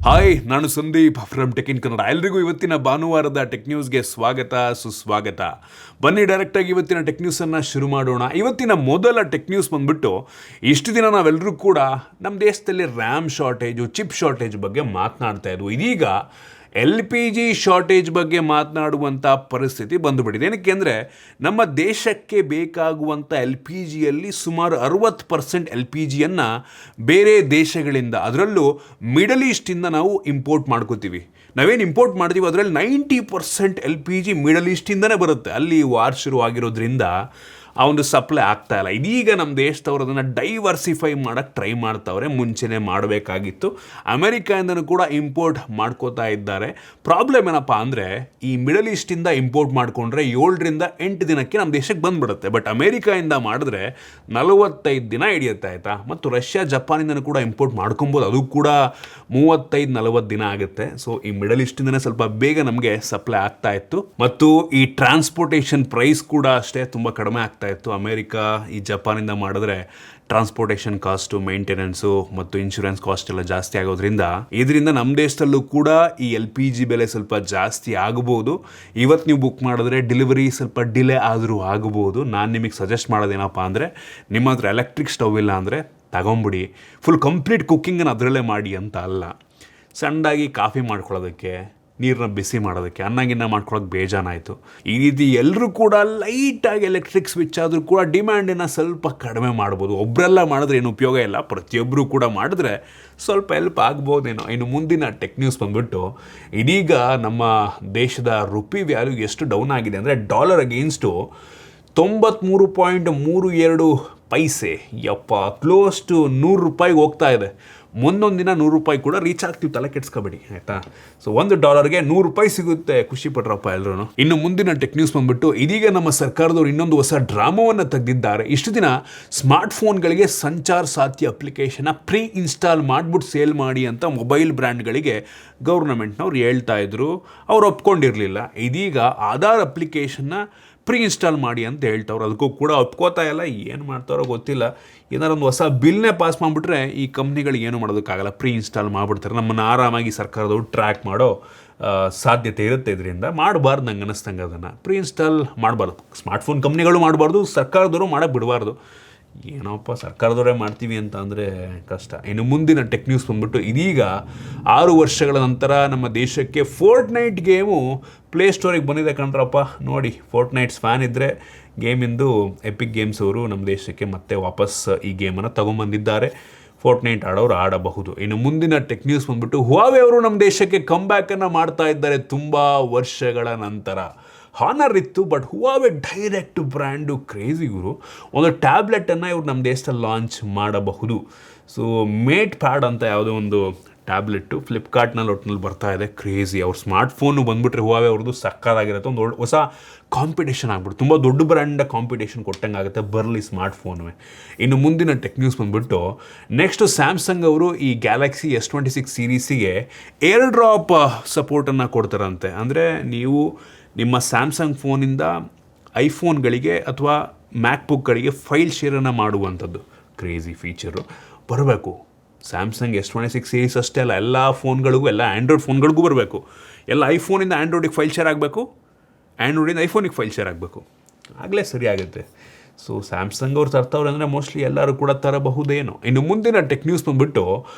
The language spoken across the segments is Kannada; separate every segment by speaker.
Speaker 1: ಹಾಯ್, ನಾನು Sandeep from tech in Kannada. ಎಲ್ರಿಗೂ ಇವತ್ತಿನ ಭಾನುವಾರದ ಟೆಕ್ ನ್ಯೂಸ್ಗೆ ಸ್ವಾಗತ ಸುಸ್ವಾಗತ. ಬನ್ನಿ ಡೈರೆಕ್ಟಾಗಿ ಇವತ್ತಿನ ಟೆಕ್ ನ್ಯೂಸನ್ನು ಶುರು ಮಾಡೋಣ. ಇವತ್ತಿನ ಮೊದಲ ಟೆಕ್ ನ್ಯೂಸ್ ಬಂದ್ಬಿಟ್ಟು, ಇಷ್ಟು ದಿನ ನಾವೆಲ್ಲರೂ ಕೂಡ ನಮ್ಮ ದೇಶದಲ್ಲಿ ರ್ಯಾಮ್ ಶಾರ್ಟೇಜು, ಚಿಪ್ ಶಾರ್ಟೇಜ್ ಬಗ್ಗೆ ಮಾತನಾಡ್ತಾ ಇದ್ವು. ಇದೀಗ LPG ಶಾರ್ಟೇಜ್ ಬಗ್ಗೆ ಮಾತನಾಡುವಂಥ ಪರಿಸ್ಥಿತಿ ಬಂದುಬಿಟ್ಟಿದೆ. ಏನಕ್ಕೆ ಅಂದರೆ ನಮ್ಮ ದೇಶಕ್ಕೆ ಬೇಕಾಗುವಂಥ LPGಯಲ್ಲಿ ಸುಮಾರು 60% LPGಯನ್ನು ಬೇರೆ ದೇಶಗಳಿಂದ, ಅದರಲ್ಲೂ ಮಿಡಲ್ ಈಸ್ಟಿಂದ ನಾವು ಇಂಪೋರ್ಟ್ ಮಾಡ್ಕೋತೀವಿ. ನಾವೇನು ಇಂಪೋರ್ಟ್ ಮಾಡ್ತೀವಿ ಅದರಲ್ಲಿ 90% LPG ಮಿಡಲ್ ಈಸ್ಟಿಂದನೇ ಬರುತ್ತೆ. ಅಲ್ಲಿ ವಾರ್ ಶುರು ಆಗಿರೋದ್ರಿಂದ ಆ ಒಂದು ಸಪ್ಲೈ ಆಗ್ತಾ ಇಲ್ಲ. ಇದೀಗ ನಮ್ಮ ದೇಶದವರು ಅದನ್ನು ಡೈವರ್ಸಿಫೈ ಮಾಡೋಕ್ಕೆ ಟ್ರೈ ಮಾಡ್ತಾವ್ರೆ. ಮುಂಚೆನೇ ಮಾಡಬೇಕಾಗಿತ್ತು. ಅಮೆರಿಕಾಯಿಂದನೂ ಕೂಡ ಇಂಪೋರ್ಟ್ ಮಾಡ್ಕೋತಾ ಇದ್ದಾರೆ. ಪ್ರಾಬ್ಲಮ್ ಏನಪ್ಪ ಅಂದರೆ, ಈ ಮಿಡಲ್ ಈಸ್ಟಿಂದ ಇಂಪೋರ್ಟ್ ಮಾಡಿಕೊಂಡ್ರೆ 7-8 ದಿನಕ್ಕೆ ನಮ್ಮ ದೇಶಕ್ಕೆ ಬಂದುಬಿಡುತ್ತೆ. ಬಟ್ ಅಮೆರಿಕಾಯಿಂದ ಮಾಡಿದ್ರೆ 45 ದಿನ ಹಿಡಿಯುತ್ತೆ, ಆಯಿತಾ. ಮತ್ತು ರಷ್ಯಾ, ಜಪಾನಿಂದನೂ ಕೂಡ ಇಂಪೋರ್ಟ್ ಮಾಡ್ಕೊಬೋದು, ಅದು ಕೂಡ 35-40 ದಿನ ಆಗುತ್ತೆ. ಸೊ ಈ ಮಿಡಲ್ ಈಸ್ಟಿಂದನೇ ಸ್ವಲ್ಪ ಬೇಗ ನಮಗೆ ಸಪ್ಲೈ ಆಗ್ತಾ ಇತ್ತು. ಮತ್ತು ಈ ಟ್ರಾನ್ಸ್ಪೋರ್ಟೇಷನ್ ಪ್ರೈಸ್ ಕೂಡ ಅಷ್ಟೇ ತುಂಬ ಕಡಿಮೆ ಆಗ್ತಾ ಇತ್ತು. ಅಮೇರಿಕಾ, ಈ ಜಪಾನಿಂದ ಮಾಡಿದ್ರೆ ಟ್ರಾನ್ಸ್ಪೋರ್ಟೇಷನ್ ಕಾಸ್ಟು, ಮೇಂಟೆನೆನ್ಸು ಮತ್ತು ಇನ್ಶೂರೆನ್ಸ್ ಕಾಸ್ಟ್ ಎಲ್ಲ ಜಾಸ್ತಿ ಆಗೋದ್ರಿಂದ ಇದರಿಂದ ನಮ್ಮ ದೇಶದಲ್ಲೂ ಕೂಡ ಈ LPG ಬೆಲೆ ಸ್ವಲ್ಪ ಜಾಸ್ತಿ ಆಗ್ಬೋದು. ಇವತ್ತು ನೀವು ಬುಕ್ ಮಾಡಿದ್ರೆ ಡೆಲಿವರಿ ಸ್ವಲ್ಪ ಡಿಲೇ ಆದರೂ ಆಗ್ಬೋದು. ನಾನು ನಿಮಗೆ ಸಜೆಸ್ಟ್ ಮಾಡೋದೇನಪ್ಪ ಅಂದರೆ, ನಿಮ್ಮ ಹತ್ರ ಎಲೆಕ್ಟ್ರಿಕ್ ಸ್ಟವ್ ಇಲ್ಲ ಅಂದರೆ ತಗೊಂಬಿಡಿ. ಫುಲ್ ಕಂಪ್ಲೀಟ್ ಕುಕ್ಕಿಂಗನ್ನು ಅದರಲ್ಲೇ ಮಾಡಿ ಅಂತ ಅಲ್ಲ. ಸಣ್ಣದಾಗಿ ಕಾಫಿ ಮಾಡ್ಕೊಳ್ಳೋದಕ್ಕೆ, ನೀರನ್ನ ಬಿಸಿ ಮಾಡೋದಕ್ಕೆ, ಅನ್ನಗಿನ್ನ ಮಾಡ್ಕೊಳ್ಳೋಕೆ ಬೇಜಾನಾಯಿತು. ಈ ರೀತಿ ಎಲ್ಲರೂ ಕೂಡ ಲೈಟಾಗಿ ಎಲೆಕ್ಟ್ರಿಕ್ ಸ್ವಿಚ್ ಆದರೂ ಕೂಡ ಡಿಮ್ಯಾಂಡನ್ನು ಸ್ವಲ್ಪ ಕಡಿಮೆ ಮಾಡ್ಬೋದು. ಒಬ್ಬರೆಲ್ಲ ಮಾಡಿದ್ರೆ ಏನು ಉಪಯೋಗ ಇಲ್ಲ, ಪ್ರತಿಯೊಬ್ಬರು ಕೂಡ ಮಾಡಿದ್ರೆ ಸ್ವಲ್ಪ ಹೆಲ್ಪ್ ಆಗ್ಬೋದೇನೋ. ಇನ್ನು ಮುಂದಿನ ಟೆಕ್ ನ್ಯೂಸ್ ಬಂದ್ಬಿಟ್ಟು, ಇದೀಗ ನಮ್ಮ ದೇಶದ ರುಪಿ ವ್ಯಾಲ್ಯೂ ಎಷ್ಟು ಡೌನ್ ಆಗಿದೆ ಅಂದರೆ, ಡಾಲರ್ ಅಗೇನ್ಸ್ಟು 93.32 ಪೈಸೆ. ಯಪ್ಪ, ಕ್ಲೋಸ್ ಟು 100 ರೂಪಾಯಿಗೆ ಹೋಗ್ತಾ ಇದೆ. ಮುಂದೊಂದು ದಿನ 100 ರೂಪಾಯಿ ಕೂಡ ರೀಚ್ ಆಗ್ತೀವಿ, ತಲೆ ಕೆಡಿಸ್ಕೊಬೇಡಿ, ಆಯಿತಾ. ಸೊ $1 100 ರೂಪಾಯಿ ಸಿಗುತ್ತೆ, ಖುಷಿ ಪಟ್ರಪ್ಪ ಎಲ್ಲರೂ. ಇನ್ನು ಮುಂದಿನ ಟೆಕ್ ನ್ಯೂಸ್ ಬಂದ್ಬಿಟ್ಟು, ಇದೀಗ ನಮ್ಮ ಸರ್ಕಾರದವರು ಇನ್ನೊಂದು ಹೊಸ ಡ್ರಾಮಾವನ್ನು ತೆಗೆದಿದ್ದಾರೆ. ಇಷ್ಟು ದಿನ ಸ್ಮಾರ್ಟ್ಫೋನ್ಗಳಿಗೆ ಸಂಚಾರ ಸಾಥಿ ಅಪ್ಲಿಕೇಶನ್ನ ಪ್ರೀ ಇನ್ಸ್ಟಾಲ್ ಮಾಡಿಬಿಟ್ಟು ಸೇಲ್ ಮಾಡಿ ಅಂತ ಮೊಬೈಲ್ ಬ್ರ್ಯಾಂಡ್ಗಳಿಗೆ ಗೌರ್ನಮೆಂಟ್ನವ್ರು ಹೇಳ್ತಾ ಇದ್ರು. ಅವ್ರು ಒಪ್ಕೊಂಡಿರಲಿಲ್ಲ. ಇದೀಗ ಆಧಾರ್ ಅಪ್ಲಿಕೇಶನ್ನ ಪ್ರೀ ಇನ್ಸ್ಟಾಲ್ ಮಾಡಿ ಅಂತ ಹೇಳ್ತಾವ್ರು. ಅದಕ್ಕೂ ಕೂಡ ಒಪ್ಕೋತಾ ಇಲ್ಲ. ಏನು ಮಾಡ್ತಾರೋ ಗೊತ್ತಿಲ್ಲ. ಏನಾರು ಒಂದು ಹೊಸ ಬಿಲ್ನೇ ಪಾಸ್ ಮಾಡಿಬಿಟ್ರೆ ಈ ಕಂಪ್ನಿಗಳಿಗೆ ಏನು ಮಾಡೋದಕ್ಕಾಗಲ್ಲ, ಪ್ರೀ ಇನ್ಸ್ಟಾಲ್ ಮಾಡಿಬಿಡ್ತಾರೆ. ನಮ್ಮನ್ನು ಆರಾಮಾಗಿ ಸರ್ಕಾರದವ್ರು ಟ್ರ್ಯಾಕ್ ಮಾಡೋ ಸಾಧ್ಯತೆ ಇರುತ್ತೆ. ಇದರಿಂದ ಮಾಡಬಾರ್ದು, ನಂಗೆ ಅನ್ನಿಸ್ತಂಗೆ ಅದನ್ನು ಪ್ರೀ ಇನ್ಸ್ಟಾಲ್ ಮಾಡಬಾರ್ದು. ಸ್ಮಾರ್ಟ್ಫೋನ್ ಕಂಪ್ನಿಗಳು ಮಾಡಬಾರ್ದು, ಸರ್ಕಾರದವರು ಮಾಡೋಕ್ಕೆ ಬಿಡಬಾರ್ದು. ಏನಪ್ಪ, ಸರ್ಕಾರದವರೇ ಮಾಡ್ತೀವಿ ಅಂತ ಅಂದರೆ ಕಷ್ಟ. ಇನ್ನು ಮುಂದಿನ ಟೆಕ್ ನ್ಯೂಸ್ ಬಂದ್ಬಿಟ್ಟು, ಇದೀಗ 6 ವರ್ಷಗಳ ನಂತರ ನಮ್ಮ ದೇಶಕ್ಕೆ ಫೋರ್ಟ್ನೈಟ್ ಗೇಮು ಪ್ಲೇಸ್ಟೋರಿಗೆ ಬಂದಿದೆ ಕಣ್ರಪ್ಪ. ನೋಡಿ, ಫೋರ್ಟ್ನೈಟ್ಸ್ ಫ್ಯಾನ್ ಇದ್ದರೆ ಗೇಮಿಂದು ಎಪಿಕ್ ಗೇಮ್ಸ್ ಅವರು ನಮ್ಮ ದೇಶಕ್ಕೆ ಮತ್ತೆ ವಾಪಸ್ ಈ ಗೇಮನ್ನು ತೊಗೊಂಬಂದಿದ್ದಾರೆ. ಫೋರ್ಟ್ನೈಟ್ ಆಡೋರು ಆಡಬಹುದು. ಇನ್ನು ಮುಂದಿನ ಟೆಕ್ ನ್ಯೂಸ್ ಬಂದ್ಬಿಟ್ಟು, ಹುವಾವೆ ಅವರು ನಮ್ಮ ದೇಶಕ್ಕೆ ಕಂಬ್ಯಾಕನ್ನು ಮಾಡ್ತಾ ಇದ್ದಾರೆ ತುಂಬ ವರ್ಷಗಳ ನಂತರ. ಹಾನರ್ ಇತ್ತು, but Huawei direct brand crazy ಗುರು. ಒಂದು ಟ್ಯಾಬ್ಲೆಟನ್ನು ಇವ್ರು ನಮ್ಮ ದೇಶದಲ್ಲಿ ಲಾಂಚ್ ಮಾಡಬಹುದು. ಸೊ ಮೇಟ್ ಪ್ಯಾಡ್ ಅಂತ ಯಾವುದೋ ಒಂದು ಟ್ಯಾಬ್ಲೆಟ್ಟು ಫ್ಲಿಪ್ಕಾರ್ಟ್ನಲ್ಲಿ ಒಟ್ಟಿನಲ್ಲಿ ಬರ್ತಾ ಇದೆ. ಕ್ರೇಜಿ. ಅವ್ರ ಸ್ಮಾರ್ಟ್ಫೋನು ಬಂದುಬಿಟ್ರೆ ಹುವಾವೆ ಅವ್ರದ್ದು ಸಕ್ಕತ್ತಾಗಿರುತ್ತೆ. ಒಂದು ಹೊಸ ಕಾಂಪಿಟೇಷನ್ ಆಗ್ಬಿಟ್ಟು, ತುಂಬ ದೊಡ್ಡ ಬ್ರ್ಯಾಂಡ ಕಾಂಪಿಟೇಷನ್ ಕೊಟ್ಟಂಗೆ ಆಗುತ್ತೆ. ಬರಲಿ ಸ್ಮಾರ್ಟ್ಫೋನುವೆ. ಇನ್ನು ಮುಂದಿನ ಟೆಕ್ ನ್ಯೂಸ್ ಬಂದುಬಿಟ್ಟು, ನೆಕ್ಸ್ಟು ಸ್ಯಾಮ್ಸಂಗ್ ಅವರು ಈ ಗ್ಯಾಲಕ್ಸಿ S26 ಸೀರೀಸಿಗೆ ಏರ್ ಡ್ರಾಪ್ ಸಪೋರ್ಟನ್ನು ಕೊಡ್ತಾರಂತೆ. ಅಂದರೆ ನೀವು ನಿಮ್ಮ ಸ್ಯಾಮ್ಸಂಗ್ ಫೋನಿಂದ ಐಫೋನ್ಗಳಿಗೆ ಅಥವಾ ಮ್ಯಾಕ್ಬುಕ್ಗಳಿಗೆ ಫೈಲ್ ಶೇರನ್ನು ಮಾಡುವಂಥದ್ದು ಕ್ರೇಜಿ ಫೀಚರು ಬರಬೇಕು. ಸ್ಯಾಮ್ಸಂಗ್ S26 ಸೀರೀಸ್ ಅಷ್ಟೇ ಅಲ್ಲ, ಎಲ್ಲ ಫೋನ್ಗಳಿಗೂ, ಎಲ್ಲ ಆ್ಯಂಡ್ರಾಯ್ಡ್ ಫೋನ್ಗಳಿಗೂ ಬರಬೇಕು. ಎಲ್ಲ ಐಫೋನಿಂದ ಆ್ಯಂಡ್ರಾಯ್ಡಿಗೆ ಫೈಲ್ ಶೇರ್ ಆಗಬೇಕು, ಆ್ಯಂಡ್ರಾಯ್ಡಿಂದ ಐಫೋನಿಗೆ ಫೈಲ್ ಶೇರ್ ಆಗಬೇಕು. ಆಗಲೇ ಸರಿ ಆಗುತ್ತೆ. ಸೊ ಸ್ಯಾಮ್ಸಂಗ್ ಅವ್ರು ತರ್ತಾವ್ರೆ ಅಂದರೆ ಮೋಸ್ಟ್ಲಿ ಎಲ್ಲರೂ ಕೂಡ ತರಬಹುದೇನೋ. ಇನ್ನು ಮುಂದಿನ ಟೆಕ್ ನ್ಯೂಸ್ ಬಂದುಬಿಟ್ಟು,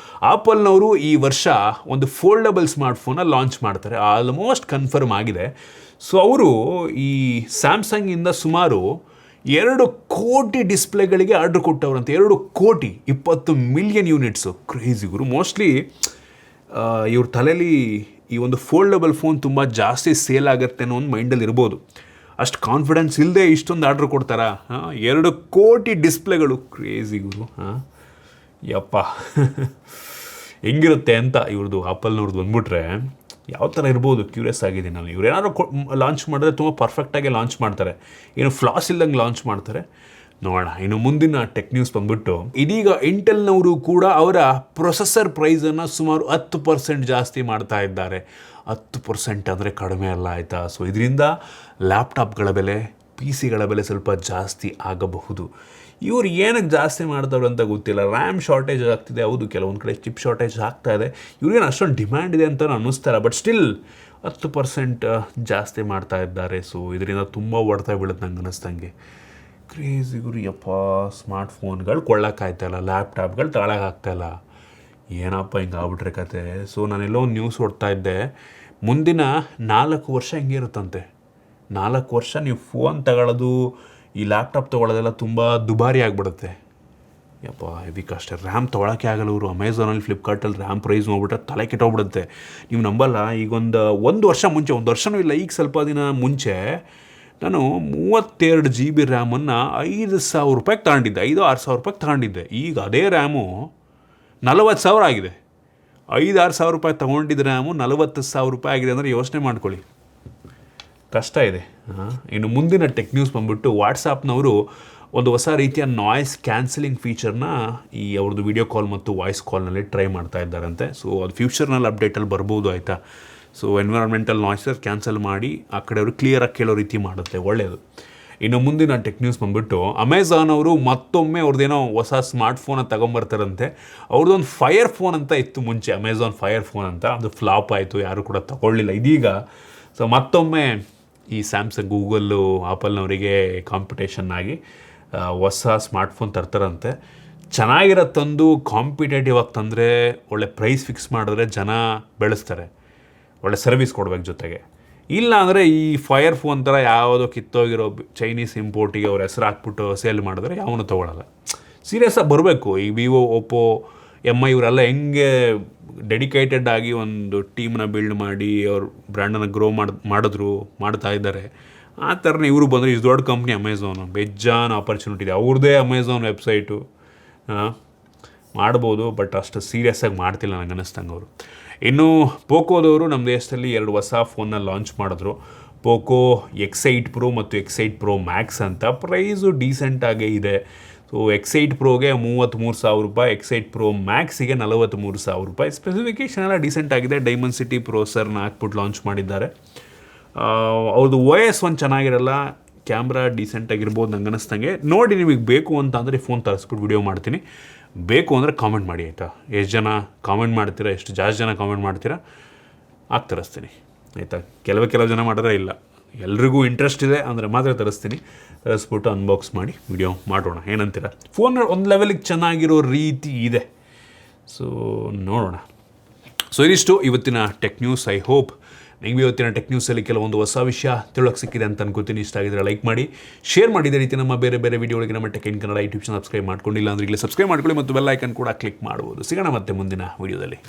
Speaker 1: ಆಪಲ್ನವರು ಈ ವರ್ಷ ಒಂದು ಫೋಲ್ಡಬಲ್ ಸ್ಮಾರ್ಟ್ಫೋನ ಲಾಂಚ್ ಮಾಡ್ತಾರೆ. ಆಲ್ಮೋಸ್ಟ್ ಕನ್ಫರ್ಮ್ ಆಗಿದೆ. ಸೊ ಅವರು ಈ ಸ್ಯಾಮ್ಸಂಗಿಂದ ಸುಮಾರು 2 ಕೋಟಿ ಡಿಸ್ಪ್ಲೇಗಳಿಗೆ ಆರ್ಡ್ರ್ ಕೊಟ್ಟವ್ರಂತೆ. 2 ಕೋಟಿ 20 ಮಿಲಿಯನ್ ಯೂನಿಟ್ಸು. ಕ್ರೇಜಿ ಗುರು. ಮೋಸ್ಟ್ಲಿ ಇವ್ರ ತಲೆಯಲ್ಲಿ ಈ ಒಂದು ಫೋಲ್ಡಬಲ್ ಫೋನ್ ತುಂಬ ಜಾಸ್ತಿ ಸೇಲ್ ಆಗುತ್ತೆ ಅನ್ನೋ ಒಂದು ಮೈಂಡಲ್ಲಿ ಇರ್ಬೋದು. ಅಷ್ಟು ಕಾನ್ಫಿಡೆನ್ಸ್ ಇಲ್ಲದೆ ಇಷ್ಟೊಂದು ಆರ್ಡ್ರ್ ಕೊಡ್ತಾರಾ? 2 ಕೋಟಿ ಡಿಸ್ಪ್ಲೇಗಳು. ಕ್ರೇಜಿ ಗುರು. ಯಪ್ಪ ಹೆಂಗಿರುತ್ತೆ ಅಂತ ಇವ್ರದ್ದು ಆಪಲ್ನವ್ರದ್ದು ಬಂದ್ಬಿಟ್ರೆ ಯಾವ ಥರ ಇರ್ಬೋದು, ಕ್ಯೂರಿಯಸ್ ಆಗಿದೆ ನಾನು. ಇವ್ರು ಏನಾದ್ರು ಲಾಂಚ್ ಮಾಡಿದ್ರೆ ತುಂಬ ಪರ್ಫೆಕ್ಟಾಗಿ ಲಾಂಚ್ ಮಾಡ್ತಾರೆ, ಏನು ಫ್ಲಾಸ್ ಇಲ್ದಂಗೆ ಲಾಂಚ್ ಮಾಡ್ತಾರೆ. ನೋಡೋಣ. ಇನ್ನು ಮುಂದಿನ ಟೆಕ್ ನ್ಯೂಸ್ ಬಂದ್ಬಿಟ್ಟು, ಇದೀಗ ಇಂಟೆಲ್ನವರು ಕೂಡ ಅವರ ಪ್ರೊಸೆಸರ್ ಪ್ರೈಸನ್ನು ಸುಮಾರು 10% ಜಾಸ್ತಿ ಮಾಡ್ತಾ ಇದ್ದಾರೆ. 10% ಅಂದರೆ ಕಡಿಮೆ ಅಲ್ಲ, ಆಯಿತಾ. ಸೊ ಇದರಿಂದ ಲ್ಯಾಪ್ಟಾಪ್ಗಳ ಬೆಲೆ, PC ಗಳ ಬೆಲೆ ಸ್ವಲ್ಪ ಜಾಸ್ತಿ ಆಗಬಹುದು. ಇವ್ರು ಏನಕ್ಕೆ ಜಾಸ್ತಿ ಮಾಡ್ತಾವ್ರು ಅಂತ ಗೊತ್ತಿಲ್ಲ. ರ್ಯಾಮ್ ಶಾರ್ಟೇಜ್ ಆಗ್ತಿದೆ, ಹೌದು ಕೆಲವೊಂದು ಕಡೆ ಚಿಪ್ ಶಾರ್ಟೇಜ್ ಆಗ್ತಾ ಇದೆ. ಇವ್ರಿಗೇನು ಅಷ್ಟೊಂದು ಡಿಮ್ಯಾಂಡ್ ಇದೆ ಅಂತ ಅನ್ನಿಸ್ತಾರೆ, ಬಟ್ ಸ್ಟಿಲ್ 10% ಜಾಸ್ತಿ ಮಾಡ್ತಾ ಇದ್ದಾರೆ. ಸೊ ಇದರಿಂದ ತುಂಬ ಹೊಡ್ತಾ ಬೀಳುತ್ತೆ ನಂಗೆ ಅನ್ನಿಸ್ದಂಗೆ. ಕ್ರೇಜಿ ಗುರು ಯಪ್ಪ. ಸ್ಮಾರ್ಟ್ಫೋನ್ಗಳು ಕೊಳ್ಳೋಕ್ಕಾಯ್ತಾಯಿಲ್ಲ, ಲ್ಯಾಪ್ಟಾಪ್ಗಳು ತಗೊಳಕ್ಕಾಗ್ತಾಯಿಲ್ಲ, ಏನಪ್ಪ ಹಿಂಗೆ ಆಗ್ಬಿಟ್ರೆ ಕತೆ. ಸೊ ನಾನೆಲ್ಲೋ ಒಂದು ನ್ಯೂಸ್ ಓಡ್ತಾ ಇದ್ದೆ, ಮುಂದಿನ 4 ವರ್ಷ ಹಿಂಗೆ ಇರುತ್ತಂತೆ. 4 ವರ್ಷ ನೀವು ಫೋನ್ ತಗೊಳ್ಳೋದು, ಈ ಲ್ಯಾಪ್ಟಾಪ್ ತೊಗೊಳ್ಳೋದೆಲ್ಲ ತುಂಬ ದುಬಾರಿ ಆಗಿಬಿಡುತ್ತೆ. ಯಪ್ಪ ಇದಕ್ಕೆ ಅಷ್ಟೇ ರ್ಯಾಮ್ ತೊಗೊಳಕ್ಕೆ ಆಗಲ್ಲ. ಇವರು ಅಮೆಝಾನಲ್ಲಿ ಫ್ಲಿಪ್ಕಾರ್ಟಲ್ಲಿ ರ್ಯಾಮ್ ಪ್ರೈಸ್ ನೋಡ್ಬಿಟ್ರೆ ತಲೆ ಕೆಟ್ಟೋಗ್ಬಿಡುತ್ತೆ. ನೀವು ನಂಬಲ್ಲ, ಈಗ ಒಂದು ವರ್ಷ ಮುಂಚೆ, ಒಂದು ವರ್ಷವೂ ಇಲ್ಲ, ಈಗ ಸ್ವಲ್ಪ ದಿನ ಮುಂಚೆ ನಾನು 32 GB ರ್ಯಾಮನ್ನು 5,000 ರೂಪಾಯಿಗೆ ತಗೊಂಡಿದ್ದೆ, 5,000-6,000 ರೂಪಾಯಿಗೆ ತಗೊಂಡಿದ್ದೆ. ಈಗ ಅದೇ ರ್ಯಾಮು 40,000 ಆಗಿದೆ. 5,000-6,000 ರೂಪಾಯಿ ತೊಗೊಂಡಿದ್ದ ರ್ಯಾಮು 40,000 ರೂಪಾಯಿ ಆಗಿದೆ ಅಂದರೆ ಯೋಚನೆ ಮಾಡ್ಕೊಳ್ಳಿ, ಕಷ್ಟ ಇದೆ. ಇನ್ನು ಮುಂದಿನ ಟೆಕ್ ನ್ಯೂಸ್ ಬಂದುಬಿಟ್ಟು, ವಾಟ್ಸಾಪ್ನವರು ಒಂದು ಹೊಸ ರೀತಿಯ ನಾಯ್ಸ್ ಕ್ಯಾನ್ಸಲಿಂಗ್ ಫೀಚರ್ನ ಈ ಅವ್ರದ್ದು ವಿಡಿಯೋ ಕಾಲ್ ಮತ್ತು ವಾಯ್ಸ್ ಕಾಲ್ನಲ್ಲಿ ಟ್ರೈ ಮಾಡ್ತಾ ಇದ್ದಾರಂತೆ. ಸೊ ಅದು ಫ್ಯೂಚರ್ನಲ್ಲಿ ಅಪ್ಡೇಟಲ್ಲಿ ಬರ್ಬೋದು, ಆಯಿತಾ. ಸೊ ಎನ್ವಿರಾನ್ಮೆಂಟಲ್ ನಾಯ್ಸಸ್ ಕ್ಯಾನ್ಸಲ್ ಮಾಡಿ ಆ ಕಡೆ ಅವರು ಕ್ಲಿಯರಾಗಿ ಕೇಳೋ ರೀತಿ ಮಾಡುತ್ತೆ, ಒಳ್ಳೆಯದು. ಇನ್ನು ಮುಂದಿನ ಟೆಕ್ ನ್ಯೂಸ್ ಬಂದುಬಿಟ್ಟು, ಅಮೆಝಾನ್ ಅವರು ಮತ್ತೊಮ್ಮೆ ಅವ್ರದ್ದೇನೋ ಹೊಸ ಸ್ಮಾರ್ಟ್ಫೋನ ತೊಗೊಂಬರ್ತಾರಂತೆ. ಅವ್ರದ್ದೊಂದು ಫೈರ್ ಫೋನ್ ಅಂತ ಇತ್ತು ಮುಂಚೆ, ಅಮೆಝಾನ್ ಫೈರ್ ಫೋನ್ ಅಂತ, ಅದು ಫ್ಲಾಪ್ ಆಯಿತು, ಯಾರೂ ಕೂಡ ತಗೊಳ್ಳಿಲ್ಲ. ಇದೀಗ ಸೊ ಮತ್ತೊಮ್ಮೆ ಈ ಸ್ಯಾಮ್ಸಂಗ್, ಗೂಗಲ್ಲು, ಆಪಲ್ನವರಿಗೆ ಕಾಂಪಿಟೇಷನ್ ಆಗಿ ಹೊಸ ಸ್ಮಾರ್ಟ್ಫೋನ್ ತರ್ತಾರಂತೆ. ಚೆನ್ನಾಗಿರೋ ತಂದು ಕಾಂಪಿಟೇಟಿವ್ ಆಗಿ ತಂದರೆ, ಒಳ್ಳೆ ಪ್ರೈಸ್ ಫಿಕ್ಸ್ ಮಾಡಿದ್ರೆ ಜನ ಬೆಳೆಸ್ತಾರೆ, ಒಳ್ಳೆ ಸರ್ವಿಸ್ ಕೊಡ್ಬೇಕು ಜೊತೆಗೆ. ಇಲ್ಲ ಅಂದರೆ ಈ ಫೈರ್ ಫೋನ್ ಥರ ಯಾವುದೋ ಕಿತ್ತೋಗಿರೋ ಚೈನೀಸ್ ಇಂಪೋರ್ಟಿಗೆ ಅವ್ರ ಹೆಸರು ಹಾಕ್ಬಿಟ್ಟು ಸೇಲ್ ಮಾಡಿದ್ರೆ ಯಾವನು ತೊಗೊಳಲ್ಲ. ಸೀರಿಯಸ್ಸಾಗಿ ಬರಬೇಕು. ಈ ವಿವೋ, ಒಪ್ಪೋ, MI ಇವರೆಲ್ಲ ಹೆಂಗೆ ಡೆಡಿಕೇಟೆಡ್ ಆಗಿ ಒಂದು ಟೀಮ್ನ ಬಿಲ್ಡ್ ಮಾಡಿ ಅವ್ರ ಬ್ರ್ಯಾಂಡನ್ನು ಗ್ರೋ ಮಾಡ್ತಾ ಇದ್ದಾರೆ, ಆ ಥರನೇ ಇವರು ಬಂದರೆ ಇಷ್ಟು ದೊಡ್ಡ ಕಂಪ್ನಿ ಅಮೆಝಾನು, ಬೆಜ್ಜಾನ್ ಆಪರ್ಚುನಿಟಿ ಇದೆ. ಅವ್ರದ್ದೇ ಅಮೆಝಾನ್ ವೆಬ್ಸೈಟು ಮಾಡ್ಬೋದು, ಬಟ್ ಅಷ್ಟು ಸೀರಿಯಸ್ಸಾಗಿ ಮಾಡ್ತಿಲ್ಲ ನನಗೆ ಅನ್ನಿಸ್ತಂಗೆ ಅವರು. ಇನ್ನು ಪೋಕೋದವರು ನಮ್ಮ ದೇಶದಲ್ಲಿ 2 ಹೊಸ ಫೋನ್ನ ಲಾಂಚ್ ಮಾಡಿದ್ರು. ಪೋಕೋ X8 Pro ಮತ್ತು X8 Pro Max ಅಂತ. ಪ್ರೈಸು ಡೀಸೆಂಟಾಗೇ ಇದೆ. ಸೊ X8 Proಗೆ 33,000 ರೂಪಾಯಿ, X8 Pro Maxಗೆ 43,000 ರೂಪಾಯಿ. ಸ್ಪೆಸಿಫಿಕೇಷನ್ ಎಲ್ಲ ಡೀಸೆಂಟ್ ಆಗಿದೆ. ಡೈಮೆನ್ಸಿಟಿ ಪ್ರೋಸರ್ನ ಹಾಕ್ಬಿಟ್ಟು ಲಾಂಚ್ ಮಾಡಿದ್ದಾರೆ. ಅವ್ರದ್ದು OS ಒಂದು ಚೆನ್ನಾಗಿರಲ್ಲ, ಕ್ಯಾಮ್ರಾ ಡೀಸೆಂಟಾಗಿರ್ಬೋದು ನಂಗೆ ಅನ್ನಿಸ್ತಂಗೆ. ನೋಡಿ, ನಿಮಗೆ ಬೇಕು ಅಂತ ಅಂದರೆ ಫೋನ್ ತರಿಸ್ಬಿಟ್ಟು ವಿಡಿಯೋ ಮಾಡ್ತೀನಿ. ಬೇಕು ಅಂದರೆ ಕಾಮೆಂಟ್ ಮಾಡಿ, ಆಯಿತಾ. ಎಷ್ಟು ಜನ ಕಾಮೆಂಟ್ ಮಾಡ್ತೀರಾ, ಎಷ್ಟು ಜಾಸ್ತಿ ಜನ ಕಾಮೆಂಟ್ ಮಾಡ್ತೀರಾ, ತರಿಸ್ತೀನಿ, ಆಯಿತಾ. ಕೆಲವು ಜನ ಮಾಡಿದ್ರೆ ಇಲ್ಲ, ಎಲ್ರಿಗೂ ಇಂಟ್ರೆಸ್ಟ್ ಇದೆ ಅಂದರೆ ಮಾತ್ರ ತರಿಸ್ಬಿಟ್ಟು ಅನ್ಬಾಕ್ಸ್ ಮಾಡಿ ವಿಡಿಯೋ ಮಾಡೋಣ, ಏನಂತೀರ. ಫೋನ್ ಒಂದು ಲೆವೆಲಿಗೆ ಚೆನ್ನಾಗಿರೋ ರೀತಿ ಇದೆ. ಸೊ ನೋಡೋಣ. ಸೊ ಇದಿಷ್ಟು ಇವತ್ತಿನ ಟೆಕ್ ನ್ಯೂಸ್. ಐ ಹೋಪ್ ನಿಮಗೆ ಇವತ್ತಿನ ಟೆಕ್ ನ್ಯೂಸಲ್ಲಿ ಕೆಲವೊಂದು ಹೊಸ ವಿಷಯ ತಿಳೋಕ್ಕೆ ಸಿಕ್ಕಿದೆ ಅಂತ ಅನ್ಕೋತೀನಿ. ಇಷ್ಟ ಆಗಿದ್ರೆ ಲೈಕ್ ಮಾಡಿ, ಶೇರ್ ಮಾಡಿ. ಇದೇ ರೀತಿ ನಮ್ಮ ಬೇರೆ ವಿಡಿಯೋಗಳಿಗೆ ನಮ್ಮ tech in Kannada YouTube channel subscribe ಮಾಡ್ಕೊಂಡಿಲ್ಲ ಅಂದರೆ ಈಗಲೇ ಸಬ್ಸ್ಕ್ರೈಬ್ ಮಾಡ್ಕೊಳ್ಳಿ ಮತ್ತು ಬೆಲ್ ಐಕನ್ ಕೂಡ ಕ್ಲಿಕ್ ಮಾಡ್ಬೋದು. ಸಿಗೋಣ ಮತ್ತೆ ಮುಂದಿನ ವಿಡಿಯೋದಲ್ಲಿ.